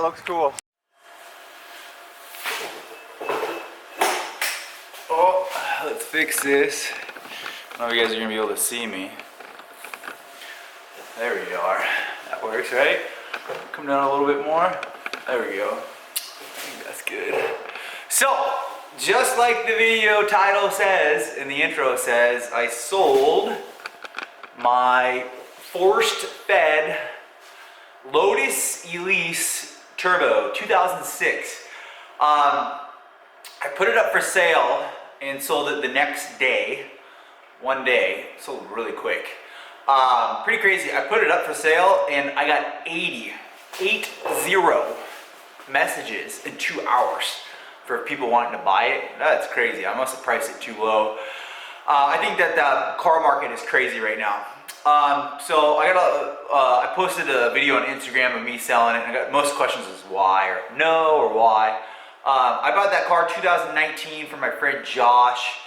looks cool. Oh, let's fix this. I don't know if you guys are gonna be able to see me. There we are. That works, right? Come down a little bit more. There we go. I think that's good. So, just like the video title says, and the intro says, I sold my forced fed Lotus Elise Turbo 2006. I put it up for sale and sold it the next day. One day, sold really quick. Pretty crazy. I put it up for sale and I got 80 messages in 2 hours for people wanting to buy it. That's crazy. I must have priced it too low. I think that the car market is crazy right now. So I posted a video on Instagram of me selling it, and I got most questions is why or no or why. I bought that car 2019 from my friend Josh.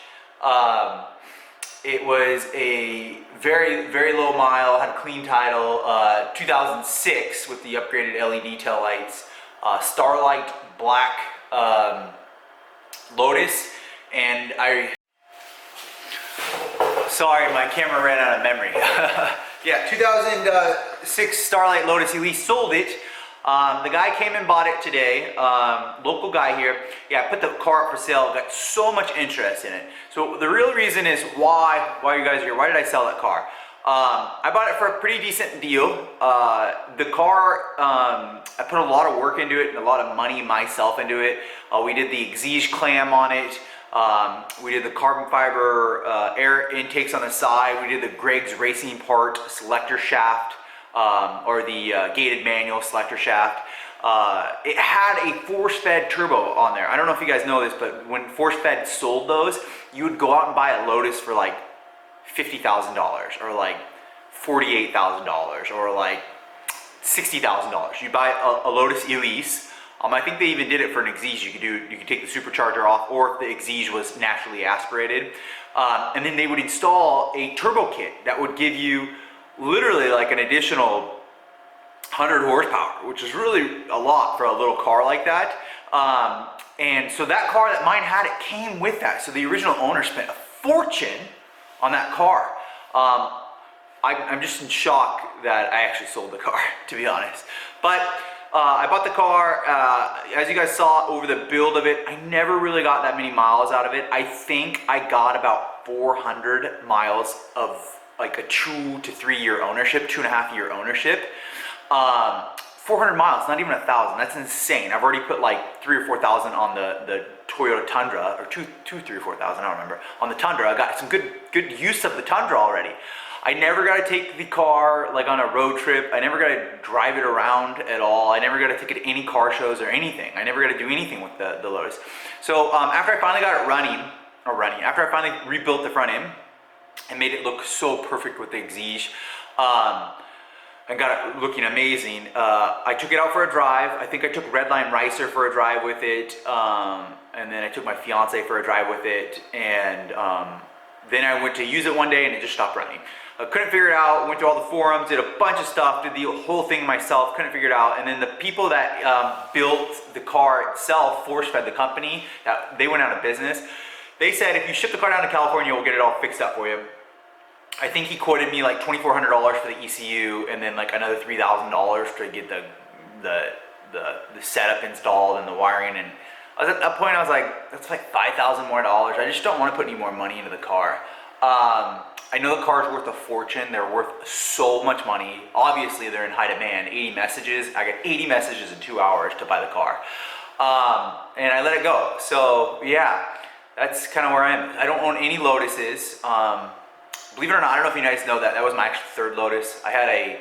It was a very low mile, had a clean title, 2006 with the upgraded LED tail lights, Starlight black Lotus, and sorry, my camera ran out of memory. Yeah, 2006 Starlight Lotus Elise, sold it. The guy came and bought it today, local guy here. Yeah, I put the car up for sale, got so much interest in it. So the real reason is why you guys are here, why did I sell that car? I bought it for a pretty decent deal. The car, I put a lot of work into it and a lot of money myself into it. We did the EXIGE clam on it. We did the carbon fiber air intakes on the side. We did the Greg's Racing Part selector shaft. Or the gated manual selector shaft. It had a force-fed turbo on there. I don't know if you guys know this, but when force-fed sold those, you would go out and buy a Lotus for like $50,000 or like $48,000 or like $60,000. You buy a Lotus Elise. I think they even did it for an EXIGE. You could take the supercharger off, or if the EXIGE was naturally aspirated, and then they would install a turbo kit that would give you literally like an additional 100 horsepower, which is really a lot for a little car like that. And so that car that mine had, it came with that. So the original owner spent a fortune on that car. I'm just in shock that I actually sold the car, to be honest. But I bought the car, as you guys saw over the build of it, I never really got that many miles out of it. I think I got about 400 miles of like a 2 to 3 year ownership, 2.5 year ownership. 400 miles, not even 1,000. That's insane. I've already put like 3,000 or 4,000 on the Toyota Tundra, or 3,000 or 4,000, I don't remember. On the Tundra, I got some good use of the Tundra already. I never got to take the car like on a road trip. I never got to drive it around at all. I never got to take it to any car shows or anything. I never got to do anything with the Lotus. So after I finally got it after I finally rebuilt the front end and made it look so perfect with the EXIGE, and got it looking amazing, I took it out for a drive. I think I took Redline Ricer for a drive with it, and then I took my fiance for a drive with it, and then I went to use it one day and it just stopped running. I couldn't figure it out, went through all the forums, did a bunch of stuff, did the whole thing myself, couldn't figure it out. And then the people that built the car itself, force-fed the company, they went out of business. They said if you ship the car down to California, we'll get it all fixed up for you. I think he quoted me like $2,400 for the ECU, and then like another $3,000 to get the setup installed and the wiring. And I was at that point, I was like, that's like $5,000 more. I just don't want to put any more money into the car. I know the car's worth a fortune. They're worth so much money. Obviously, they're in high demand. 80 messages. I got 80 messages in 2 hours to buy the car, and I let it go. So yeah, that's kind of where I am. I don't own any Lotuses. Believe it or not, I don't know if you guys know that was my actual third Lotus. I had a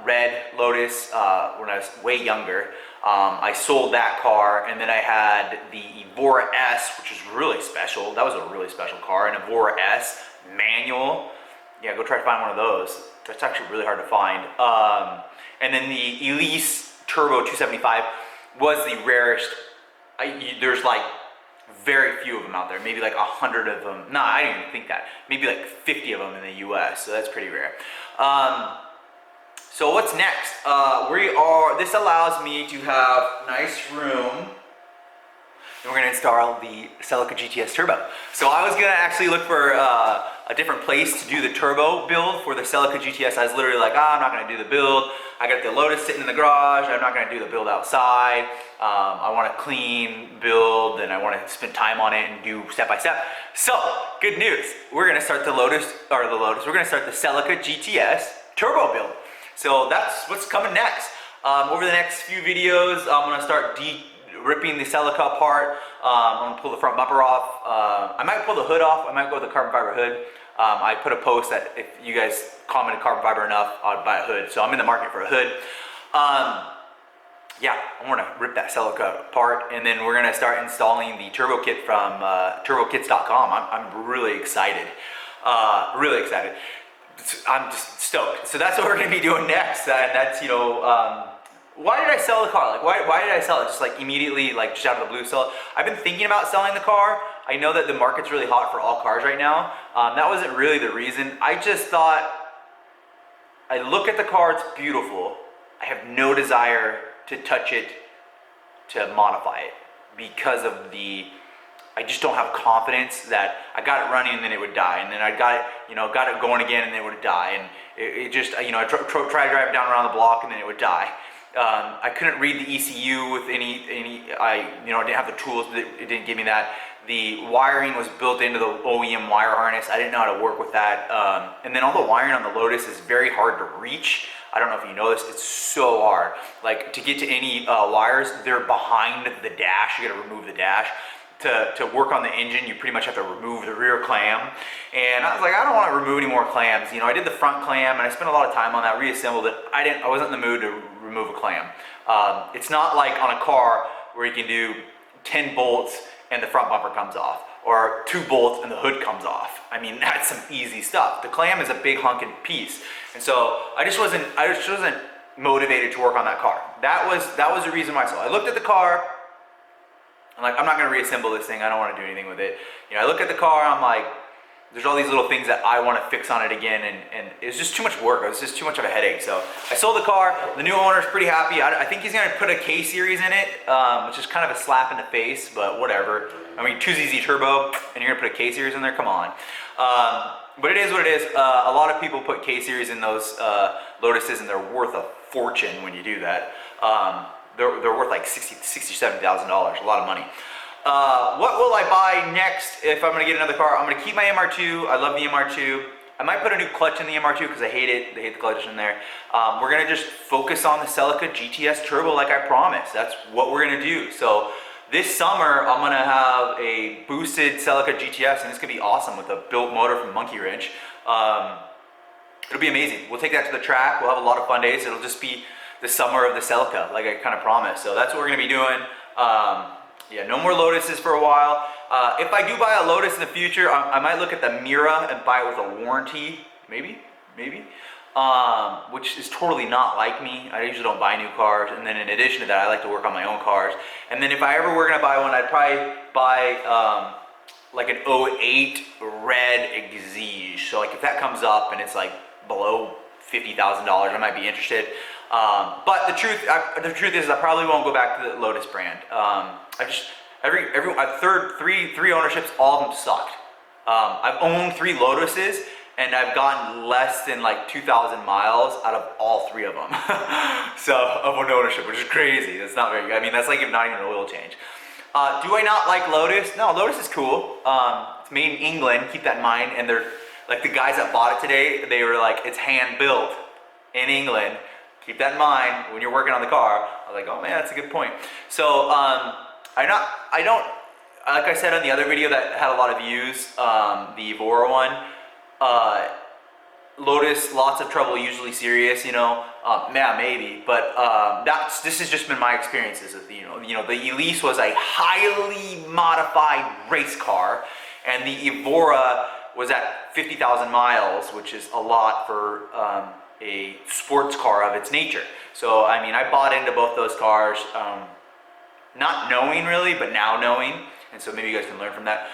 red Lotus when I was way younger. I sold that car, and then I had the EVORA S, which is really special. That was a really special car, an EVORA S manual. Yeah, go try to find one of those. That's actually really hard to find. And then the Elise Turbo 275 was the rarest. There's like very few of them out there, maybe like 100 of them. No, I didn't even think that. Maybe like 50 of them in the US, so that's pretty rare. So what's next? This allows me to have nice room, and we're gonna install the Celica GTS turbo. So I was gonna actually look for a different place to do the turbo build for the Celica GTS. I was literally like, I'm not gonna do the build. I got the Lotus sitting in the garage. I'm not gonna do the build outside. I want a clean build, and I want to spend time on it and do step by step. So good news. We're gonna start we're gonna start the Celica GTS turbo build. So that's what's coming next. Over the next few videos, I'm gonna start ripping the Celica apart. I'm gonna pull the front bumper off. I might pull the hood off. I might go with the carbon fiber hood. I put a post that if you guys commented carbon fiber enough, I'd buy a hood. So I'm in the market for a hood. Yeah, I'm gonna rip that Celica apart, and then we're gonna start installing the turbo kit from turbokits.com. I'm really excited. Really excited. I'm just stoked. So that's what we're gonna be doing next. And that's, why did I sell the car? Like, why did I sell it? Just like immediately, like just out of the blue, sell it? I've been thinking about selling the car. I know that the market's really hot for all cars right now. That wasn't really the reason. I just thought, I look at the car, it's beautiful. I have no desire to touch it, to modify it, because of I just don't have confidence that I got it running and then it would die, and then I got it going again and then it would die, and it just, I tried to drive it down around the block and then it would die. I couldn't read the ECU with I didn't have the tools, it didn't give me that. The wiring was built into the OEM wire harness. I didn't know how to work with that. And then all the wiring on the Lotus is very hard to reach. I don't know if you know this, it's so hard. Like, to get to any wires, they're behind the dash. You gotta remove the dash. To work on the engine, you pretty much have to remove the rear clam. And I was like, I don't want to remove any more clams. I did the front clam, and I spent a lot of time on that, reassembled it. I wasn't in the mood to remove a clam. It's not like on a car where you can do 10 bolts and the front bumper comes off, or 2 bolts and the hood comes off. I mean, that's some easy stuff. The clam is a big hunking piece. And so I just wasn't motivated to work on that car. That was the reason why. So I looked at the car, I'm like, I'm not gonna reassemble this thing. I don't want to do anything with it. I look at the car, I'm like, there's all these little things that I want to fix on it again, and it was just too much work. It was just too much of a headache. So I sold the car. The new owner's pretty happy. I think he's gonna put a K-Series in it, which is kind of a slap in the face, but whatever. I mean, 2ZZ turbo, and you're gonna put a K-Series in there? Come on. But it is what it is. A lot of people put K-Series in those Lotuses, and they're worth a fortune when you do that. They're worth like $60,000, $70,000, a lot of money. What will I buy next if I'm gonna get another car? I'm gonna keep my MR2. I love the MR2. I might put a new clutch in the MR2 because I hate it. They hate the clutch in there. We're gonna just focus on the Celica GTS Turbo like I promised. That's what we're gonna do. So this summer, I'm gonna have a boosted Celica GTS, and it's gonna be awesome with a built motor from Monkey Wrench. It'll be amazing. We'll take that to the track. We'll have a lot of fun days. It'll just be the summer of the Celica, like I kind of promised. So that's what we're gonna be doing. Yeah, no more Lotuses for a while. If I do buy a Lotus in the future, I might look at the Mira and buy it with a warranty, maybe, which is totally not like me. I usually don't buy new cars, and then in addition to that, I like to work on my own cars. And then if I ever were gonna buy one, I'd probably buy like an '08 red EXIGE. So like if that comes up and it's like below $50,000, I might be interested. But the truth is, I probably won't go back to the Lotus brand. I've three ownerships, all of them sucked. I've owned 3 Lotuses, and I've gotten less than like 2,000 miles out of all 3 of them. So of one ownership, which is crazy. That's not very good. I mean, that's like not even an oil change. Do I not like Lotus? No, Lotus is cool. It's made in England. Keep that in mind. And they're like, the guys that bought it today, they were like, it's hand built in England. Keep that in mind when you're working on the car. I was like, oh man, that's a good point. So I don't, like I said on the other video that had a lot of views, the EVORA one, Lotus, lots of trouble, usually serious, yeah, maybe, but this has just been my experiences with, the Elise was a highly modified race car, and the EVORA was at 50,000 miles, which is a lot for a sports car of its nature. So, I mean, I bought into both those cars, not knowing really, but now knowing, and so maybe you guys can learn from that.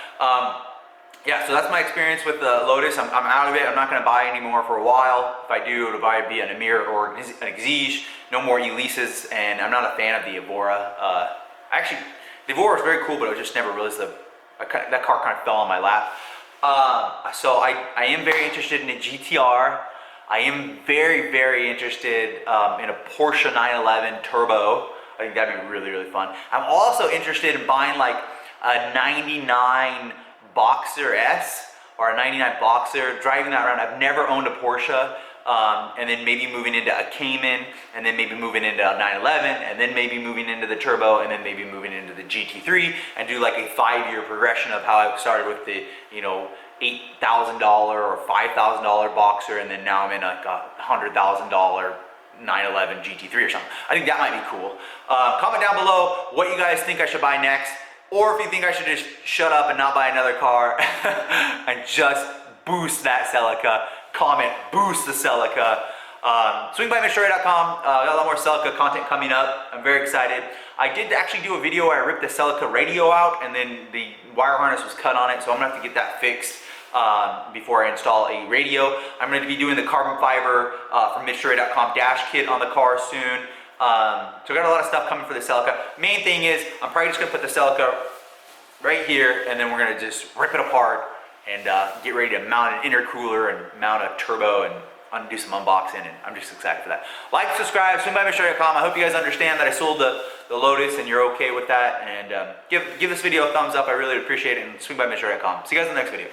yeah, so that's my experience with the Lotus. I'm out of it. I'm not going to buy anymore for a while. If I do, it'll probably be an EMIR or an EXIGE. No more Elises, and I'm not a fan of the EVORA. Actually, the EVORA is very cool, but I just never realized that car kind of fell on my lap. So I am very interested in a GTR. I am very, very interested in a Porsche 911 Turbo. I think that'd be really, really fun. I'm also interested in buying like a 99 Boxer S or a 99 Boxer, driving that around. I've never owned a Porsche, and then maybe moving into a Cayman, and then maybe moving into a 911, and then maybe moving into the Turbo, and then maybe moving into the GT3, and do like a 5-year progression of how I started with the, you know, $8,000 or $5,000 Boxer, and then now I'm in like a $100,000 911 GT3 or something. I think that might be cool. Comment down below what you guys think I should buy next, or if you think I should just shut up and not buy another car and just boost that Celica. Comment, boost the Celica. Swing by MitchDore.com. Got a lot more Celica content coming up. I'm very excited. I did actually do a video where I ripped the Celica radio out, and then the wire harness was cut on it, so I'm gonna have to get that fixed before I install a radio. I'm going to be doing the carbon fiber from MitchDore.com dash kit on the car soon. So I got a lot of stuff coming for the Celica. Main thing is I'm probably just going to put the Celica right here, and then we're going to just rip it apart and get ready to mount an intercooler and mount a turbo and do some unboxing, and I'm just excited for that. Like, subscribe, swing by MitchDore.com. I hope you guys understand that I sold the Lotus and you're okay with that, and give this video a thumbs up. I really appreciate it, and swing by MitchDore.com. See you guys in the next video.